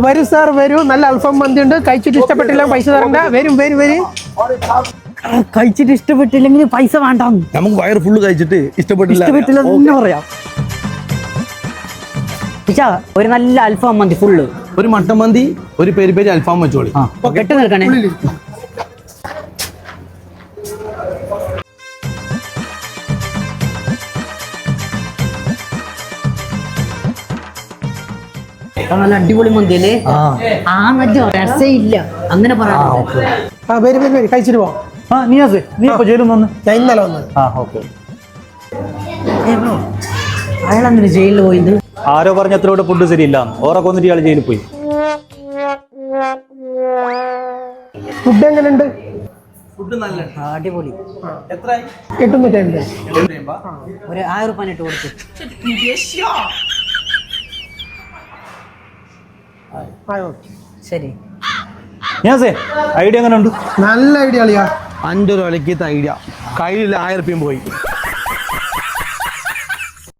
വരൂ സാർ വരൂ. നല്ല അൽഫാം മന്തി ഉണ്ട്. കഴിച്ചിട്ട് ഇഷ്ടപ്പെട്ടില്ല പൈസ തരണ്ട. വരും വരും വരും. കഴിച്ചിട്ട് ഇഷ്ടപ്പെട്ടില്ലെങ്കിൽ പൈസ വേണ്ട. നമുക്ക് വയറ് ഫുള്ള് കഴിച്ചിട്ട് ഇഷ്ടപ്പെട്ടില്ല പറയാം. ഒരു നല്ല അൽഫാം മന്തി ഫുള്ള്. ഒരു മട്ടൻ മന്തി, ഒരു പെരി പെരി അൽഫാം വെച്ചോളി. കെട്ടി നിൽക്കണേ. നല്ല അടിപൊളി മന്തിയല്ലേ? രസയില്ല അങ്ങനെ പറയാം. കഴിച്ചിട്ട് പോവാം. നീ ഇപ്പൊ ജയിലിൽ വന്ന്? ഞാൻ ഇന്നലെ വന്നത്. അയാളെന്തിനു ജയിലിൽ പോയത്? ആരോ പറഞ്ഞ അത്ര ഇവിടെ ഫുഡ് ശരിയില്ല, ഓറെ കൊന്നിട്ട് ഇയാൾ ജയിലിൽ പോയി. ഫുഡ് എങ്ങനെയുണ്ട്? ഫുഡ് നല്ല അടിപൊളി. എത്രയായി? 850. ഒരു 1000 രൂപ ഇട്ട് കൊടുത്തു. ശരി. ഐഡിയ എങ്ങനെ ഉണ്ട്? നല്ല ഐഡിയ അളിയാ. 5 രൂപ വിലക്ക് ഐഡിയ. കയ്യിൽ 1000 രൂപയും പോയി.